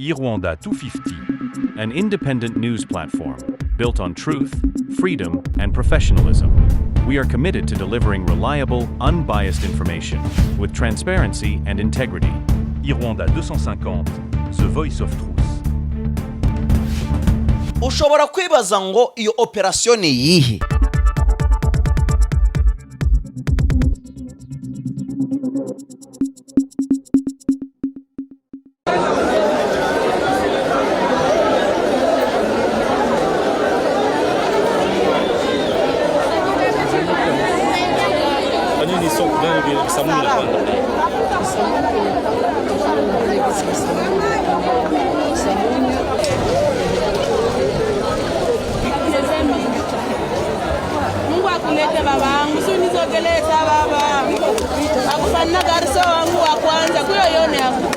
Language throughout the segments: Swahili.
Irwanda 250, an independent news platform built on truth, freedom, and professionalism. We are committed to delivering reliable, unbiased information with transparency and integrity. Irwanda 250, The Voice of Truth. Ushobora kwibaza ngo iyo operation ni yihe? Mungu akulete babangu, si unizogeleza baba. Akufanya garso wangu wa kwanza kuyo yone hapo.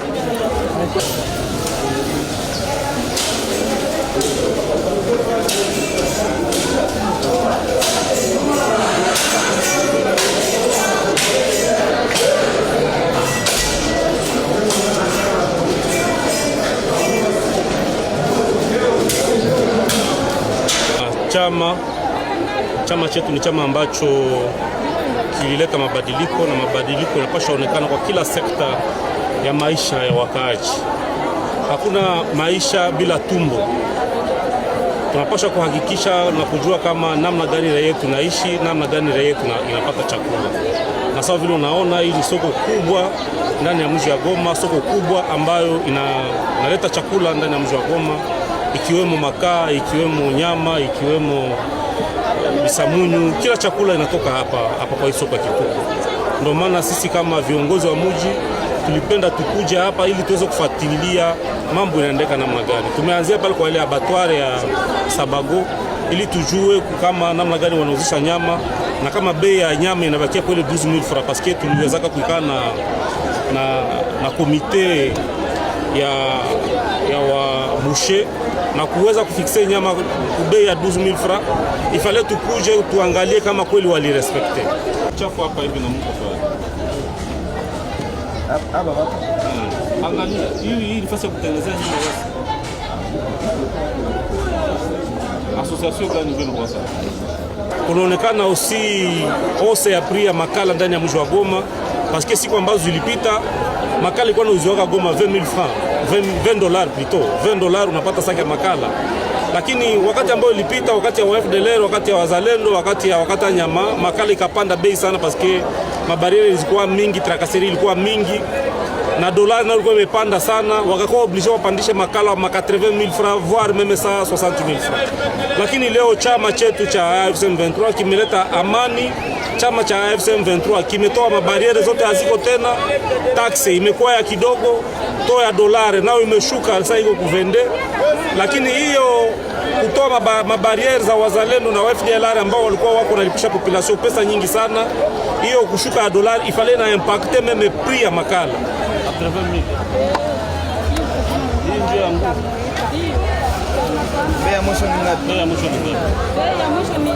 Chama chetu ni chama ambacho kilileta mabadiliko, na mabadiliko yanapaswa onekana kwa kila sekta ya maisha ya wakaaji. Hakuna maisha bila tumbo. Tunapaswa kuhakikisha na kujua kama namna gani raia yetu naishi, namna gani raia yetu inapata chakula. Na sawa vile unaona, hii ni soko kubwa ndani ya mji wa Goma, soko kubwa ambayo inaleta chakula ndani ya mji wa Goma, ikiwemo makaa, ikiwemo nyama, ikiwemo bisamunyu, kila chakula inatoka hapa kwa soko kikubwa. Ndio maana sisi kama viongozi wa mji tulipenda tukuje hapa ili tuweze kufuatilia mambo yanaendeka namna gani. Tumeanzia pale kwa ile abattoir ya Sabago ili tujue kama namna gani wanauzisha nyama, na kama bei ya nyama inabakia kwa ile 12000 francs, parce que tuliweza kukaa na komite ya wa boucher na kuweza kufikse nyama bei ya 12000 francs. Ifale tukuje tuangalie kama kweli wali respecte. Chafu hapa hivi na mko hapa baba. Angalia, hii ni fasi ya kutengenezea nyama basi. Association gani ngine kwa sasa? Kunaonekana usi ose ya prix ya makala ndani ya mji wa Goma, parce que siku ambazo zilipita makala ilikuwa inauzwa Goma 20000 francs, $20 plutôt. $20 unapata saki ya makala. Lakini wakati ambao ilipita, wakati ya FDLR, wakati ya wazalendo, wakati ya nyama, makala ikapanda bei sana parce que mabariere zilikuwa mingi, trakaseri ilikuwa mingi, na dolari nayo ilikuwa imepanda sana, wakakuwa obligé wapandishe makala ma 80000 francs voire même 160000 francs. Lakini leo chama chetu cha AFC M23 kimeleta amani. Chama cha AFC M23 kimetoa mabariere zote, haziko tena, taxe imekuwa ya kidogo, toa ya dolari nao imeshuka, sasa iko kuvende. Lakini hiyo kutoa mabariere za wazalendo na FDLR ambao walikuwa wako nalipisha population pesa nyingi sana, hiyo kushuka ya dolari ifale na impacte meme prix ya makala. Hii ndio yangu. Bei ya mwisho ni ngapi? Bei ya mwisho ni ngapi? Bei ya mwisho ni 55.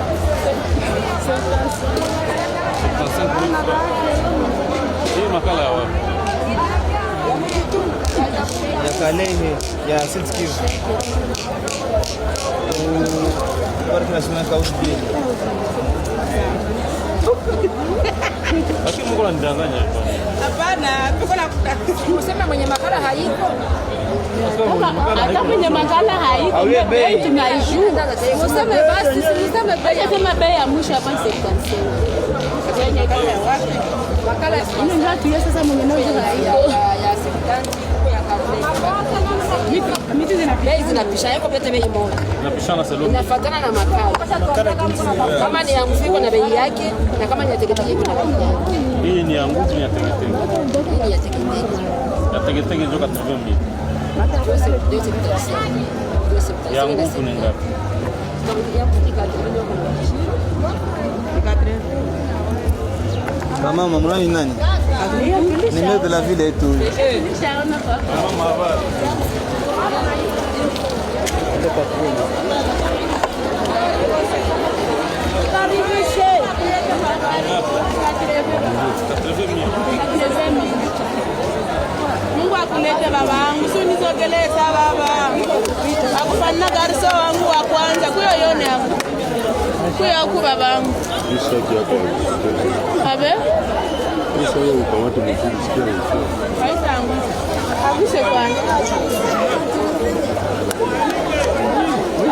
Hii makala ya wapi? Ya Kalehe, ya Sitkiv. Bora tunasema kausi bei. Lakini Mungu ananidanganya hapa. hapana, tuko na kusema mwenye makala haiko. Hata kwenye makala haiko, bei tunaijua. Useme basi, useme bei kama bei ya mwisho hapa 55. Kwenye kala wapi? Makala Ini ndio tu sasa mwenye nao haiko. ya 50 ya kabla. Miti zinapisha yako pete bei moja. Napishana selo. Inafuatana na makala. Kama ni ya mfiko na bei yake, na kama ni ya tegetege na bei yake. Hii ni ya nguvu, ni ya tegetege. Hii ni ya tegetege. Ya tegetege ndio 80000. Ya nguvu ni ngapi? Mama mama ni nani? Ni mère de la ville et tout. Mama habari. Mungu akulete babangu, si unizogeleza baba. akufanya garso wangu wa kwanza kuyo yone yangu kuyo ku babangu Ishaki yako abe Isa wewe ukamata mzuri sikia hivi haitangu abuse kwanza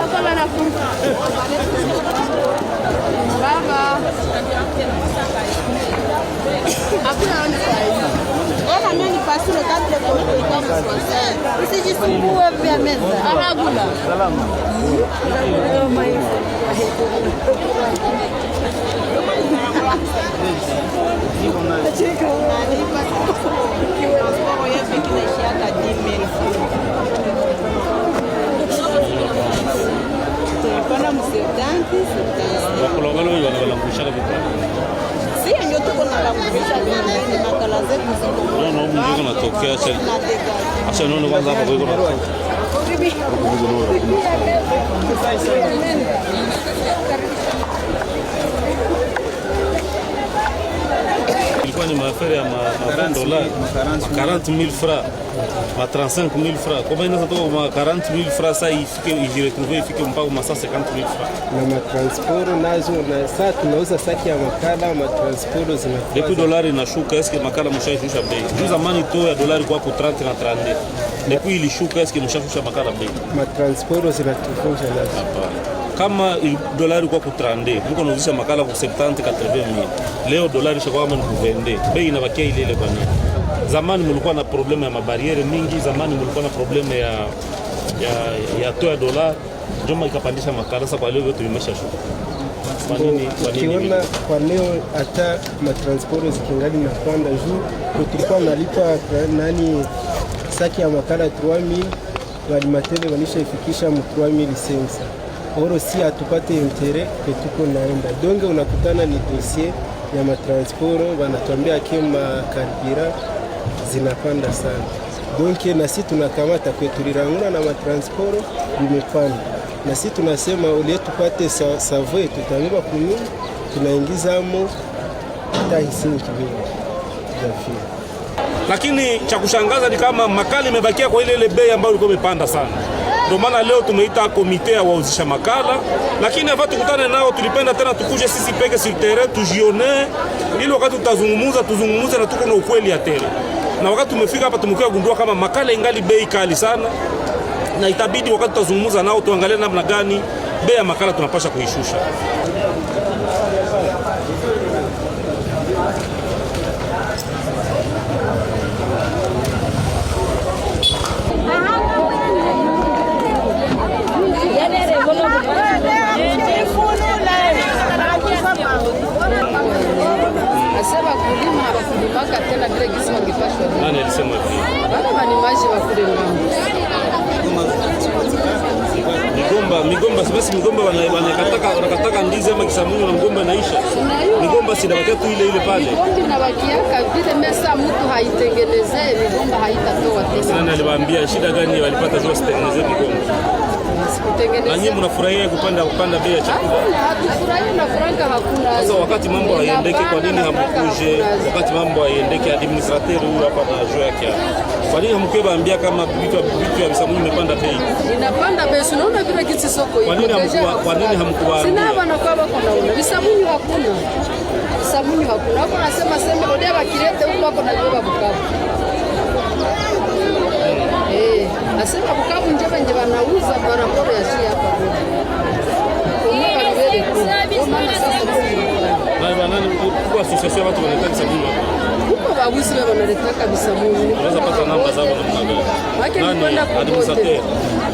akala na funga baba hakuna nani kwa hiyo ona mimi pasule kati kwa usijisumbue vya meza aragula salama ilikuwa ni maafere ya $40,000 francs, ma 35,000 francs. Comment inaweza toka ma 40,000 francs sasa ifike ijiretrouver ifike mpaka ma 150,000 francs. Na matransporo nazo na sasa tunauza saki ya makala, matransporo zinakuwa. Depuis dolari inashuka, eske makala mshaishusha bei? Juu zamani to ya dolari kwa 30 na 30. Depuis ilishuka, eske mshashusha makala bei? Matransporo zinatufusha nazo. Kama dolari kwa kutrande mko nauzisha makala kwa 70 80,000, leo dolari shaka kama ni kuvende, bei inabakia ile ile. Kwa nini? Zamani mlikuwa na problema ya mabariere mingi, zamani mlikuwa na problema ya to ya dolari, ndio ikapandisha makala. Sasa kwa leo yote imeshashuka. Kwa nini? Ukiona kwa leo hata matransporo zikingali na panda juu, tulikuwa nalipa nani saki ya makala 3,000, walimatele walishaifikisha 3,500. Oro si atupate intere que tuko naenda. Donge unakutana ni dossier ya matransporo, wanatuambia kema karibira zinapanda sana. Donke na si tunakamata kwetu tuliranguna na matransporo vimepanda. Na si tunasema ulie tupate savwe tutabeba kunu tunaingizamo hata hisini kidogo. Jafia. Lakini cha kushangaza ni kama makala imebakia kwa ile bei ambayo ilikuwa imepanda sana. Ndio maana leo tumeita komite ya wauzisha makala, lakini hapa tukutane nao, tulipenda tena tukuje sisi peke sur terrain tujione, ili wakati tuzungumuze na tuko na ukweli ya tele. Na wakati tumefika hapa tumekuja gundua kama makala ingali bei kali sana, na itabidi wakati tutazungumuza nao tuangalie namna gani bei ya makala tunapasha kuishusha. Asema kulima hawakulimaka tena vile gisi wangepashwa. Nani alisema hivi? Wale wanimaji wa kule ngambo. Migomba wanakataka ndizi ama kisamunyo na mgomba inaisha. Migomba sinabakia tu ile pale. Migomba inabakiaka vile mesa mtu haitengenezee migomba haitatoa tena. Nani aliwaambia shida gani walipata zao sitengenezee migomba? Na nyinyi mnafurahia kupanda bei ya chakula? Hatufurahia na franka hakuna. Sasa wakati mambo haiendeke, kwa nini hamkuje? Wakati mambo haiendeke, administrateur huyu hapa na juu yake. Kwa nini hamkuambia kama vitu vya visamunyu imepanda bei? Inapanda bei, unaona vile kitu soko hiyo. Kwa nini hamkuambia? Sina bana kwa bako naona. Visamunyu hakuna. Visamunyu hakuna. Hapo nasema sema ndio bakilete huko hapo na joba Bukavu. Nasema Bukavu nje wanauza barabara ya shia hapa. Kwa association watu wanataka sabuni. Huko wabusi wao wanataka sabuni. Unaweza pata namba zao na mnaga. Nani administrateur?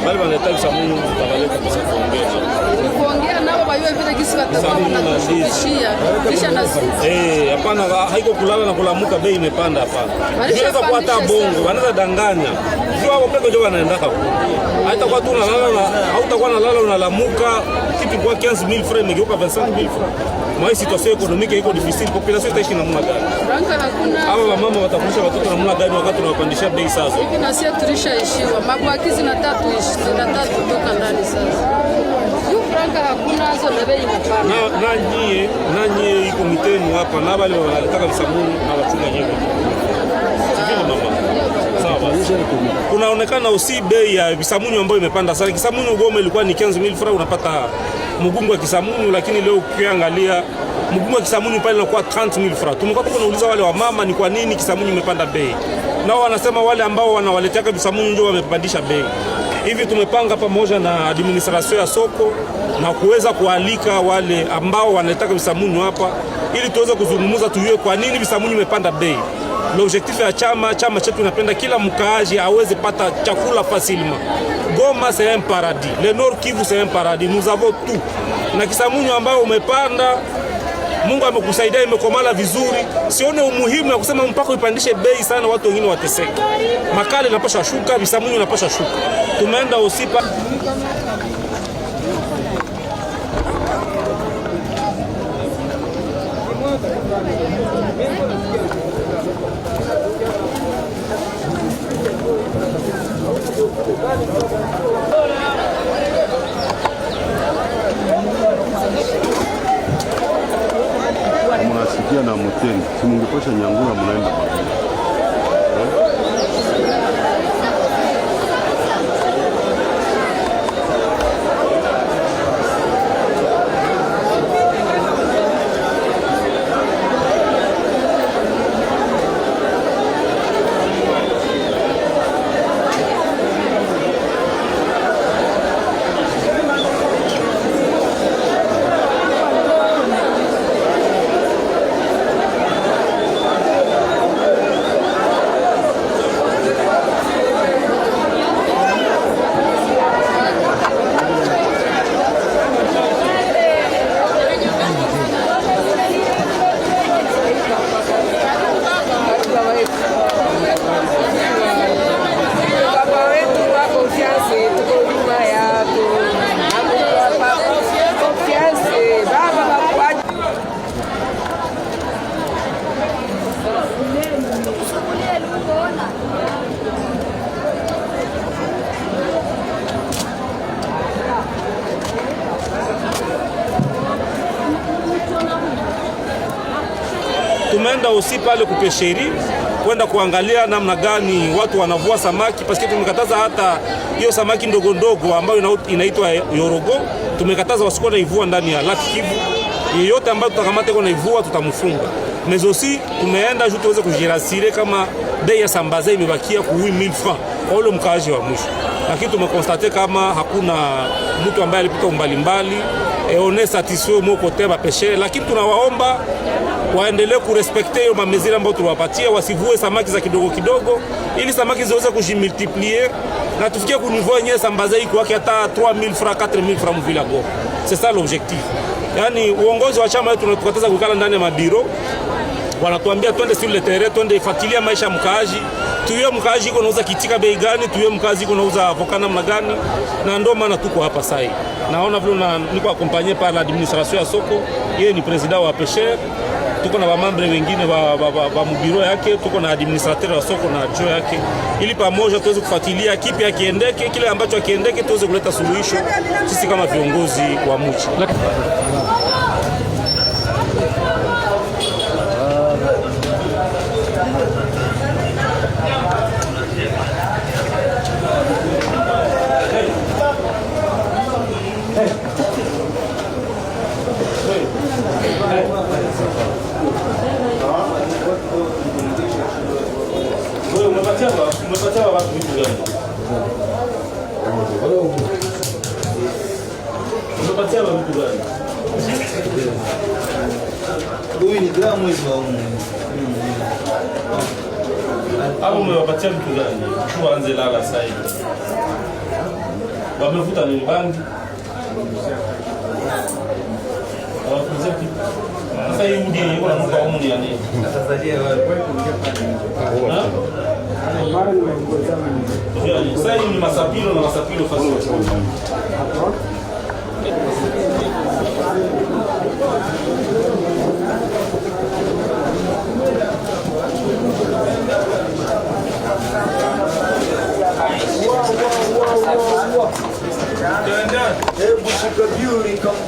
Bali wanataka sabuni tutaleta pesa kuongea. Kuongea nao wao vile kisi watakuwa wanashia. Kisha na hapana, haiko kulala na kulamuka, bei imepanda hapana. Unaweza kupata bongo, wanaweza danganya. Sio hapo peke yao wanaenda hapo. Haitakuwa tu unalala hautakuwa unalala unalamuka kitu kwa 15,000 francs ingeuka 25,000 francs. Mwa situation économique iko difficile, population itaishi namna gani? Franka hakuna. Hawa mama watafundisha watoto namna gani wakati tunawapandisha bei sasa? Hivi na sisi tulishaishiwa. Mabwakizi na tatu toka ndani sasa. Franka hakuna hizo na bei inapanda. Na nyie iko mitenu hapa na wale wanataka visamunyu na wachunga nyewe. Sivyo mama? Sawa. Kunaonekana usi bei ya Kisamunyu ambayo imepanda sana. Kisamunyu Goma ilikuwa ni 15,000 francs unapata mgungu wa Kisamunyu, lakini leo ukiangalia mgungu wa Kisamunyu pale unakuwa 30,000 francs. Tumekuwa tunauliza wale wa mama ni kwa nini Kisamunyu imepanda bei. Nao wanasema wale ambao wanawaletea Kisamunyu ndio wamepandisha bei. Hivi tumepanga pamoja na administration ya soko na kuweza kualika wale ambao wanataka Kisamunyu hapa ili tuweze kuzungumza tujue kwa nini Kisamunyu imepanda bei. L'objectif ya chama chetu tunapenda kila mkaaji aweze pata chakula facilement. Goma c'est un paradis. Le Nord Kivu c'est un paradis. Nous avons tout. Na Kisamunyu ambao umepanda, Mungu amekusaidia imekomala vizuri. Sione umuhimu ya kusema mpaka ipandishe bei sana watu wengine wateseke. Makale inapaswa shuka, Kisamunyu inapaswa shuka. Tumeenda Osipa. Mnasikia na mteni, si mungepasha Nyangura mnaenda pamoja. Tumeenda usi pale kupesheri kwenda kuangalia namna gani watu wanavua samaki, paske tumekataza hata hiyo samaki ndogo ndogo ambayo inaitwa yorogo, tumekataza wasikuwa naivua ndani ya Laki Kivu. Yeyote ambayo tutakamata kwa naivua tutamfunga. Mais aussi tumeenda juu tuweze kujirasire kama bei ya sambaza imebakia ku 8,000 francs kwa ule mkaaji wa mwisho. Lakini tumekonstate kama hakuna mtu ambaye alipita umbali mbali on est satisfait mo kote ba pêcher, lakini tunawaomba waendelee kurespekte hiyo mamezira ambayo tuliwapatia, wasivue samaki za kidogo kidogo ili samaki ziweze kujimultiplier na tufikie ku niveau yenyewe sambaza iko yake hata 3,000 francs 4,000 francs mvila Goma. C'est ça l'objectif. Yani uongozi wa chama wetu tunatukataza kukala ndani ya mabiro, wanatuambia twende sur le terrain, twende ifuatilia maisha mkaaji, tuwe mkaaji iko nauza kitika bei gani, tuwe mkaaji iko nauza avoka namna gani, na ndio maana tuko hapa sasa. Naona vile niko accompagné par l'administration ya soko, yeye ni president wa pêcheur, tuko na mamambre wengine wa mbiro yake, tuko na administrateur wa soko na adjoint yake, ili pamoja tuweze kufuatilia kipi akiendeke, kile ambacho akiendeke tuweze kuleta suluhisho sisi kama viongozi wa mji. Umepatia watu vitu gani? Umepatia vitu gani? Huyu ni gramu hizo au au umewapatia vitu gani? Tuanze lala sasa hivi. Wamevuta ni bangi. Sasa hii ndiye yuko na mko humu ya nini? atazalia wapi? Sasa hii ni masapilo na masapilo fasi. Hebu shika beauty kama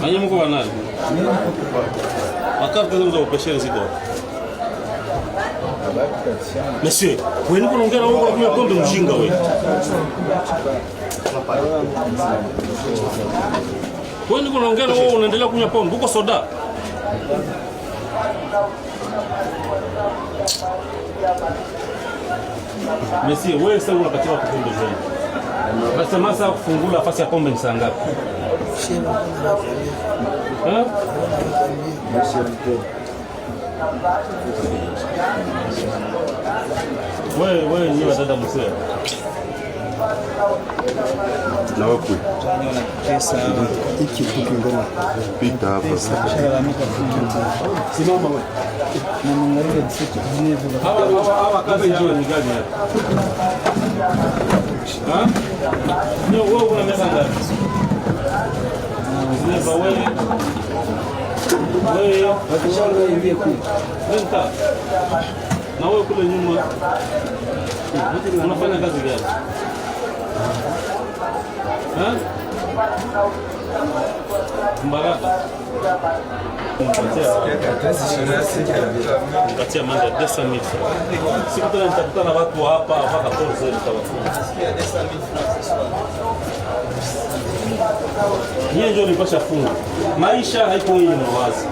Nanyi mko wanani? Makarte zao za upesheni ziko. Monsieur, wewe niko naongea na wewe kwa pombe mjinga wewe. Wewe niko naongea na wewe unaendelea kunywa pombe, uko soda. Monsieur, wewe sasa unapatiwa pombe zaidi. Basi masa kufungula nafasi ya pombe ni saa ngapi? Wewe ni dada mzee. Na wapi? Pesa hiki kitu ngoma. Pita hapa. Simama wewe. Na mwangalie siku zinezo. Hawa kazi yao ni gani hapa? Ni wewe una meza ngapi? Zineba wewe. Wewe Wakishanga ingie kule. Nenda. Na wewe kule nyuma. Unafanya kazi gani? Mbaraka. Katia manda 200,000 francs. Siku tena nitakutana na watu hapa mpaka 14 nitawafunga. Yeye ndio nipasha funga. Maisha haiko hili mwazi.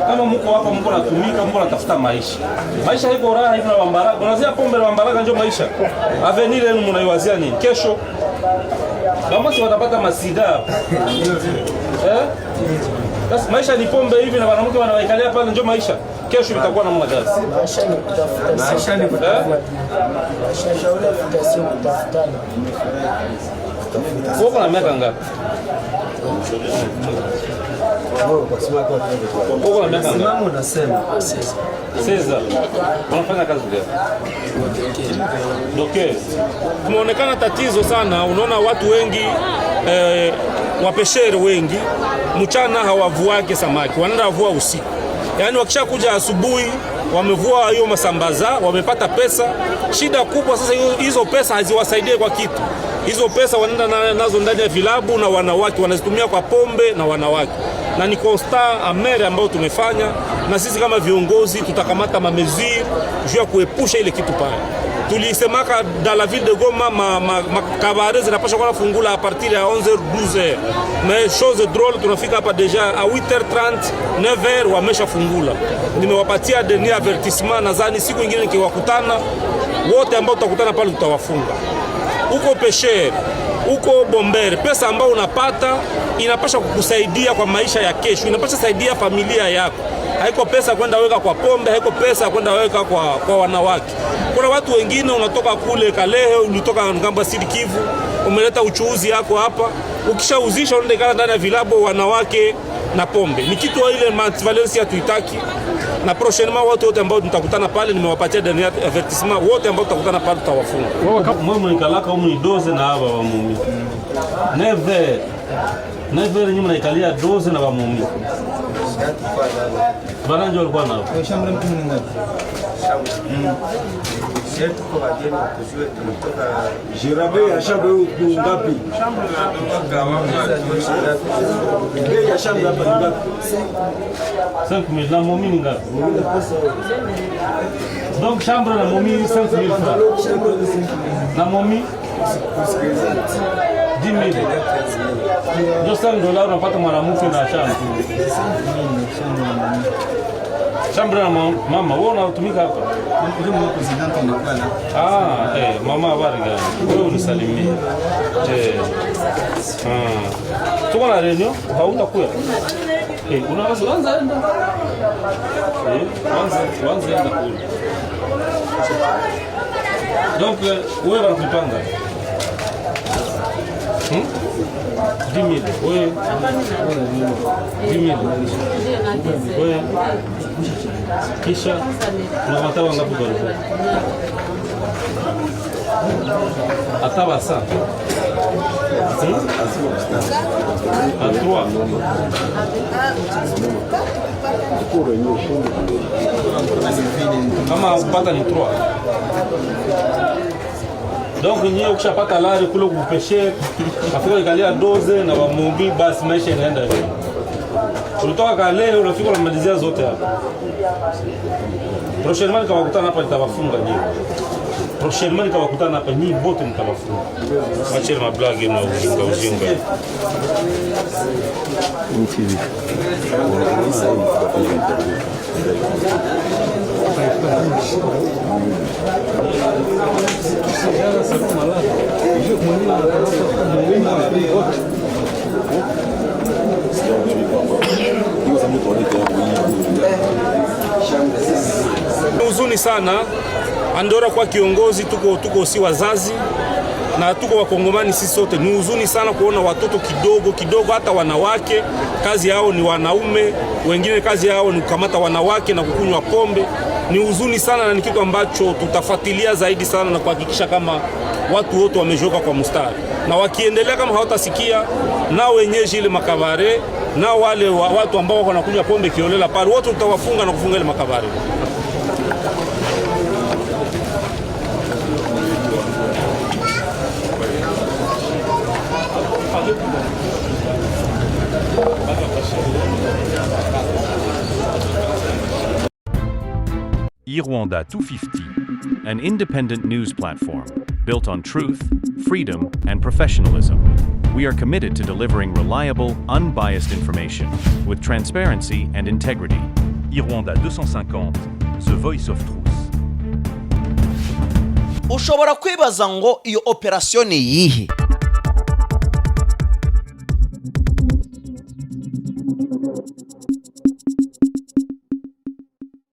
Kama mko hapa mko natumika, mko natafuta maisha. Maisha haiko raha, haiko na mbaraka. Unazia pombe na mbaraka ndio maisha. Avenir yenu mnaiwazia nini? Kesho kama si watapata masida. Basi maisha ni pombe hivi na wanawake wanawaikalia pale ndio maisha. Kesho itakuwa namna gani? Maisha ni kutafuta. Maisha ni kutafuta. Maisha shauri sio kutafutana. Uko na miaka ngapi? Uko na miaka ngapi? Simama unasema. Sasa unafanya kazi gani? Doke. Kumeonekana tatizo sana, unaona watu wengi wapeshere wengi mchana hawavuake samaki, wanaenda vua usiku. Yaani wakishakuja asubuhi wamevua hiyo masambaza, wamepata pesa. Shida kubwa sasa hizo pesa haziwasaidie kwa kitu. Hizo pesa wanaenda nazo ndani ya vilabu na wanawake wanazitumia kwa pombe na wanawake. Na ni constat amer ambao tumefanya, na sisi kama viongozi tutakamata mamezuri juu ya kuepusha ile kitu pale. Tulisemaka dans la ville de Goma cabaret zinapaswa kwa fungula a partir ya 11h 12h. Mais chose drôle tunafika hapa deja à 8h30 9h wamesha fungula. Nimewapatia dernier avertissement, nadhani siku nyingine nikiwakutana wote ambao tutakutana pale tutawafunga. Uko pesher, uko bomber, pesa ambao unapata inapasha kukusaidia kwa maisha ya kesho, inapasha saidia familia yako. Haiko pesa kwenda weka kwa pombe, haiko pesa kwenda weka kwa wanawake. Kuna watu wengine unatoka kule Kalehe, ulitoka ngambo Sud Kivu, umeleta uchuuzi yako hapa, ukishauzisha unaenda kana ndani ya vilabu wanawake na pombe. Ni kitu ile Valencia tuitaki. Na prochainement watu wote ambao tutakutana pale nimewapatia dernier avertissement, wote ambao tutakutana pale tutawafunga. Wewe mnikalaka umu ni doze na hapa wa mumi. Never nyuma naikalia doze na wa mumi. Bana ndio alikuwa nao. Shamba mtu ni ngapi? Yetu kwa wageni tujue tunatoka Jirabe ya shamba ngapi? Bei ya shamba hapa ngapi? 5,000 na momi ngapi? Donc chambre na momi 5,000 francs. Na momi 10,000. Ndio $5 unapata mwanamke na shamba. Chambre na mama, wewe unatumika hapa? Ndio mwa president anakuwa. Mama habari gani? Wewe unisalimie. Tuko na reunion, hautakuja. Unaweza anza enda. Anza enda kule. Donc wewe unapanga? 10,000. 10 000. Oui. 10 000. Oui. Kisha tunapata wangapi kwa leo? Ataba ça. À 3. Kama upata ni 3. Donc nyie ukishapata lari kule kupeshe afika ikalia 12 na wamombi basi maisha inaenda hivyo. Ulitoka kale unafika unamalizia zote hapa. Prochainement kama kukutana hapa nitawafunga nyie. Prochainement kama kukutana hapa nyie wote nitawafunga. Acheni mablagi na ujinga. Huzuni sana Andora kwa kiongozi, tuko si wazazi na tuko wakongomani sisi sote. Ni huzuni sana kuona watoto kidogo hata wanawake kazi yao ni wanaume, wengine kazi yao ni kukamata wanawake na kukunywa pombe. Ni huzuni sana na ni kitu ambacho tutafuatilia zaidi sana na kuhakikisha kama watu wote wamejoka kwa mstari. Na wakiendelea kama hawatasikia na wenyeji ile makabare na wale watu ambao wanakunywa pombe kiolela pale wote tutawafunga na kufunga ile makabare. Irwanda 250, an independent news platform built on truth, freedom, and professionalism. We are committed to delivering reliable, unbiased information with transparency and integrity. Irwanda 250, The Voice of Truth. Ushobora kwibaza ngo iyo operation ni yihe?